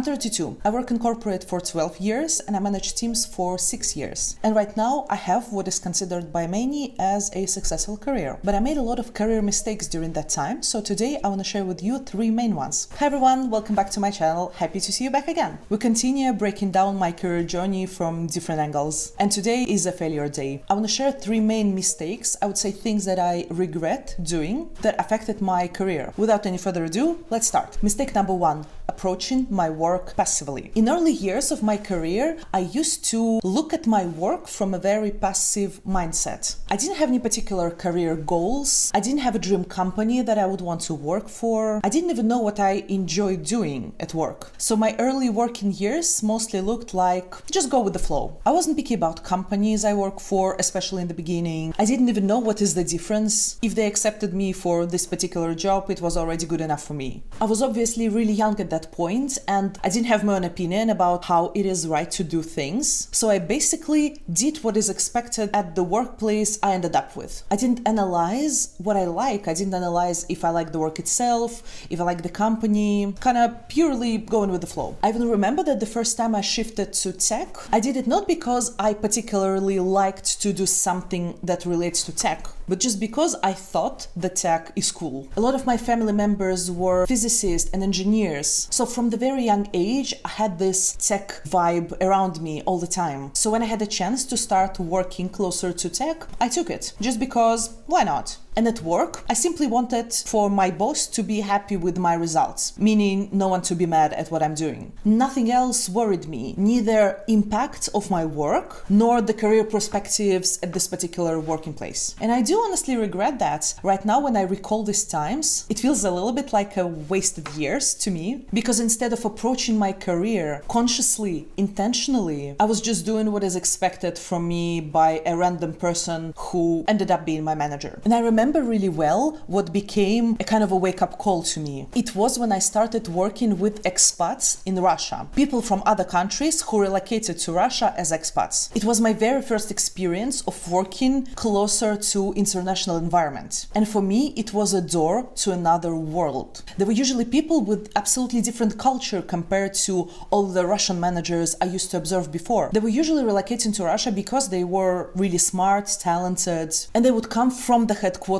I'm 32. I work in corporate for 12 years and I manage teams for 6 years. And right now I have what is considered by many as a successful career. But I made a lot of career mistakes during that time, so today I want to share with you 3 main ones. Hi everyone, welcome back to my channel. Happy to see you back again. We continue breaking down my career journey from different angles. And today is a failure day. I want to share 3 main mistakes, I would say things that I regret doing that affected my career. Without any further ado, let's start. Mistake number 1. Approaching my work passively. In early years of my career, I used to look at my work from a very passive mindset. I didn't have any particular career goals. I didn't have a dream company that I would want to work for. I didn't even know what I enjoyed doing at work. So my early working years mostly looked like just go with the flow. I wasn't picky about companies I work for, especially in the beginning. I didn't even know what is the difference. If they accepted me for this particular job, it was already good enough for me. I was obviously really young at that point and I didn't have my own opinion about how it is right to do things. So I basically did what is expected at the workplace I ended up with. I didn't analyze what I like. I didn't analyze if I like the work itself, if I like the company, kind of purely going with the flow. I even remember that the first time I shifted to tech, I did it not because I particularly liked to do something that relates to tech, but just because I thought the tech is cool. A lot of my family members were physicists and engineers. So from the very young age, I had this tech vibe around me all the time. So when I had a chance to start working closer to tech, I took it just because why not? And at work, I simply wanted for my boss to be happy with my results, meaning no one to be mad at what I'm doing. Nothing else worried me, neither impact of my work nor the career perspectives at this particular working place. And I do honestly regret that. Right now, when I recall these times, it feels a little bit like a wasted years to me, because instead of approaching my career consciously, intentionally, I was just doing what is expected from me by a random person who ended up being my manager. And I remember really well what became a kind of a wake-up call to me. It was when I started working with expats in Russia, people from other countries who relocated to Russia as expats. It was my very first experience of working closer to international environment. And for me, it was a door to another world. There were usually people with absolutely different culture compared to all the Russian managers I used to observe before. They were usually relocating to Russia because they were really smart, talented, and they would come from the headquarters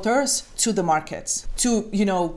to the markets to,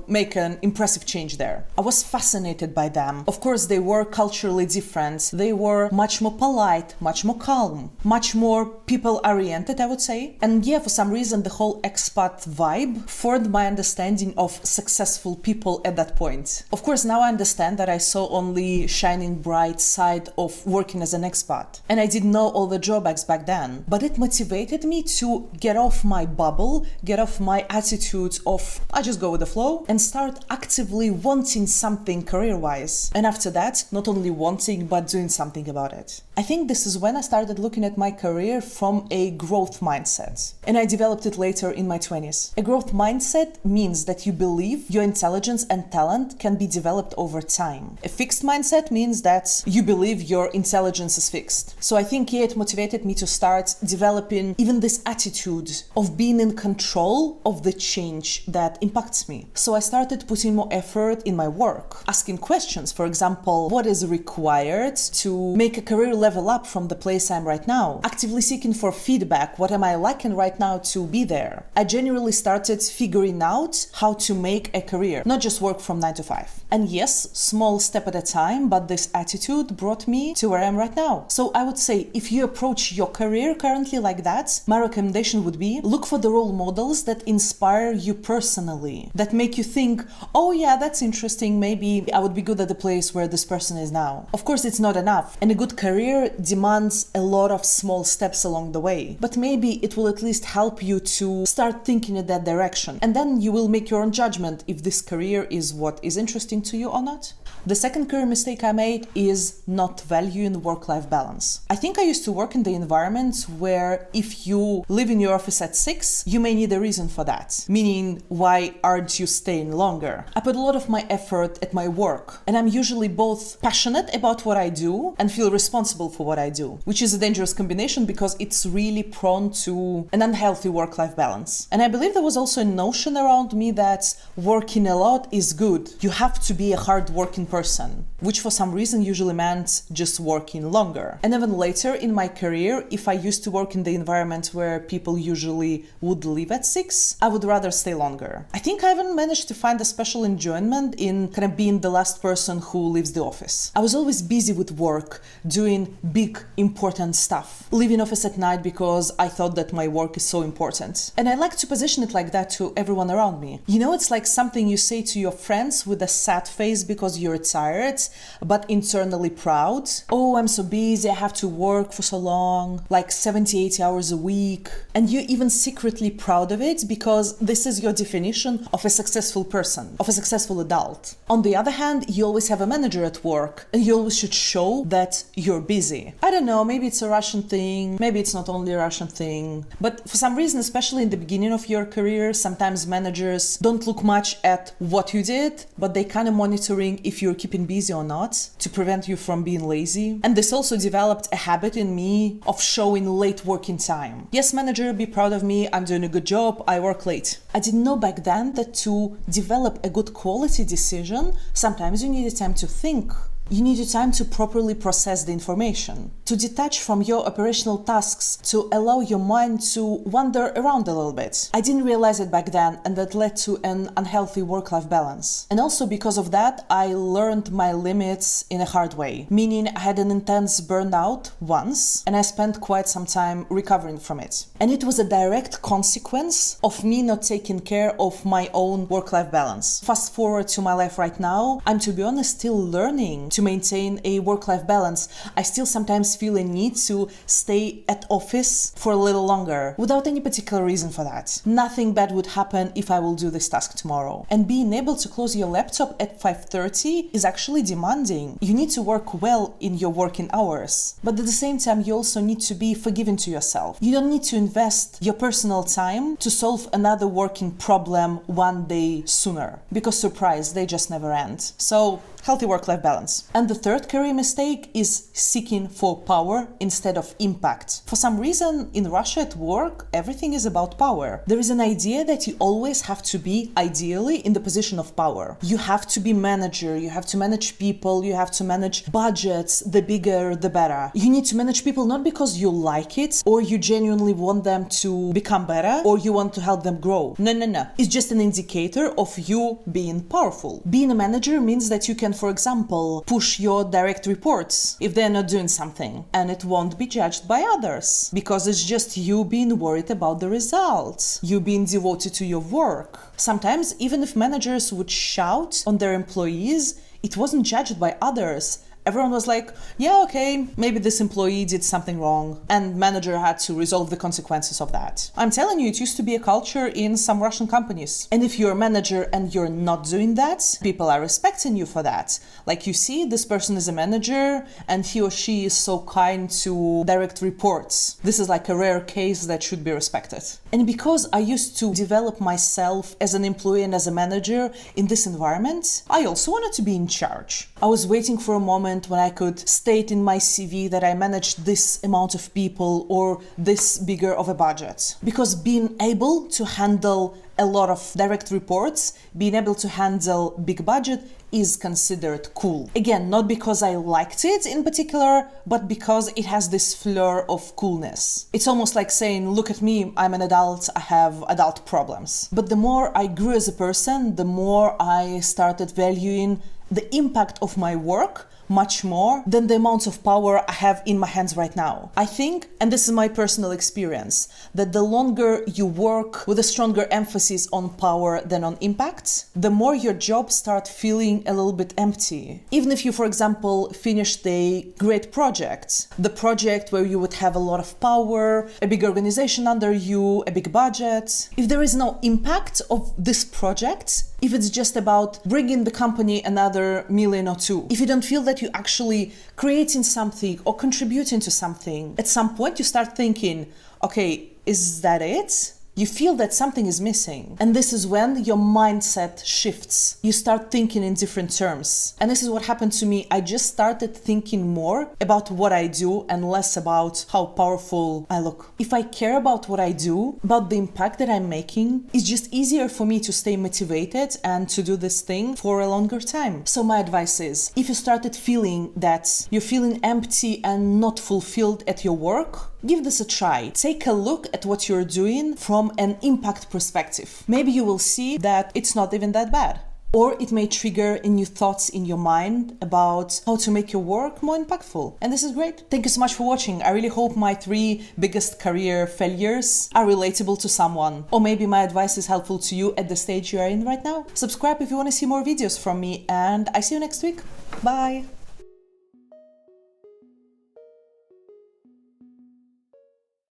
make an impressive change there. I was fascinated by them. Of course, they were culturally different. They were much more polite, much more calm, much more people-oriented, I would say. And yeah, for some reason, the whole expat vibe formed my understanding of successful people at that point. Of course, now I understand that I saw only shining bright side of working as an expat. And I didn't know all the drawbacks back then. But it motivated me to get off my bubble, get off my attitude of I just go with the flow and start actively wanting something career-wise. And after that, not only wanting, but doing something about it. I think this is when I started looking at my career from a growth mindset. And I developed it later in my 20s. A growth mindset means that you believe your intelligence and talent can be developed over time. A fixed mindset means that you believe your intelligence is fixed. So I think it motivated me to start developing even this attitude of being in control of the change that impacts me. So I started putting more effort in my work, asking questions. For example, what is required to make a career level up from the place I'm right now? Actively seeking for feedback. What am I lacking right now to be there? I genuinely started figuring out how to make a career, not just work from 9 to 5. And yes, small step at a time, but this attitude brought me to where I am right now. So I would say if you approach your career currently like that, my recommendation would be look for the role models that inspire you personally, that make you think, oh yeah, that's interesting, maybe I would be good at the place where this person is now. Of course, it's not enough, and a good career demands a lot of small steps along the way, but maybe it will at least help you to start thinking in that direction, and then you will make your own judgment if this career is what is interesting to you or not. The second career mistake I made is not valuing work-life balance. I think I used to work in the environment where if you live in your office at 6, you may need a reason for that. Meaning, why aren't you staying longer? I put a lot of my effort at my work, and I'm usually both passionate about what I do and feel responsible for what I do, which is a dangerous combination because it's really prone to an unhealthy work-life balance. And I believe there was also a notion around me that working a lot is good. You have to be a hard-working person. which for some reason usually meant just working longer. And even later in my career, if I used to work in the environment where people usually would leave at 6, I would rather stay longer. I think I even managed to find a special enjoyment in kind of being the last person who leaves the office. I was always busy with work, doing big, important stuff, leaving office at night because I thought that my work is so important. And I like to position it like that to everyone around me. You know, it's like something you say to your friends with a sad face because you're tired, but internally proud. Oh, I'm so busy, I have to work for so long, like 70, 80 hours a week. And you're even secretly proud of it because this is your definition of a successful person, of a successful adult. On the other hand, you always have a manager at work and you always should show that you're busy. I don't know, maybe it's a Russian thing, maybe it's not only a Russian thing, but for some reason, especially in the beginning of your career, sometimes managers don't look much at what you did, but they kind of monitoring if you're keeping busy or not to prevent you from being lazy. And this also developed a habit in me of showing late working time. Yes, manager, be proud of me, I'm doing a good job, I work late. I didn't know back then that to develop a good quality decision, sometimes you need time to think. You need time to properly process the information, to detach from your operational tasks, to allow your mind to wander around a little bit. I didn't realize it back then, and that led to an unhealthy work-life balance. And also because of that, I learned my limits in a hard way, meaning I had an intense burnout once, and I spent quite some time recovering from it. And it was a direct consequence of me not taking care of my own work-life balance. Fast forward to my life right now, I'm, to be honest, still learning to maintain a work-life balance. I still sometimes feel a need to stay at office for a little longer without any particular reason for that. Nothing bad would happen if I will do this task tomorrow. And being able to close your laptop at 5:30 is actually demanding. You need to work well in your working hours, but at the same time you also need to be forgiving to yourself. You don't need to invest your personal time to solve another working problem one day sooner, because surprise, they just never end. So healthy work-life balance. And the third career mistake is seeking for power instead of impact. For some reason, in Russia at work, everything is about power. There is an idea that you always have to be, ideally, in the position of power. You have to be manager, you have to manage people, you have to manage budgets, the bigger, the better. You need to manage people not because you like it, or you genuinely want them to become better, or you want to help them grow. No. It's just an indicator of you being powerful. Being a manager means that you can, for example, push your direct reports if they're not doing something, and it won't be judged by others because it's just you being worried about the results, you being devoted to your work. Sometimes, even if managers would shout on their employees, it wasn't judged by others. Everyone was like, yeah, okay, maybe this employee did something wrong, and manager had to resolve the consequences of that. I'm telling you, it used to be a culture in some Russian companies. And if you're a manager and you're not doing that, people are respecting you for that. Like, you see, this person is a manager and he or she is so kind to direct reports. This is like a rare case that should be respected. And because I used to develop myself as an employee and as a manager in this environment, I also wanted to be in charge. I was waiting for a moment when I could state in my CV that I managed this amount of people or this bigger of a budget. Because being able to handle a lot of direct reports, being able to handle big budget is considered cool. Again, not because I liked it in particular, but because it has this flair of coolness. It's almost like saying, look at me, I'm an adult, I have adult problems. But the more I grew as a person, the more I started valuing the impact of my work much more than the amounts of power I have in my hands right now. I think, and this is my personal experience, that the longer you work with a stronger emphasis on power than on impact, the more your job starts feeling a little bit empty. Even if you, for example, finished a great project, the project where you would have a lot of power, a big organization under you, a big budget, if there is no impact of this project, if it's just about bringing the company another million or two, if you don't feel that you're actually creating something or contributing to something, at some point you start thinking, okay, is that it? you feel that something is missing. And this is when your mindset shifts. You start thinking in different terms. And this is what happened to me. I just started thinking more about what I do and less about how powerful I look. If I care about what I do, about the impact that I'm making, it's just easier for me to stay motivated and to do this thing for a longer time. So my advice is, if you started feeling that you're feeling empty and not fulfilled at your work, give this a try. Take a look at what you're doing from an impact perspective. Maybe you will see that it's not even that bad. Or it may trigger new thoughts in your mind about how to make your work more impactful. And this is great. Thank you so much for watching. I really hope my 3 biggest career failures are relatable to someone. Or maybe my advice is helpful to you at the stage you are in right now. Subscribe if you want to see more videos from me, and I see you next week. Bye!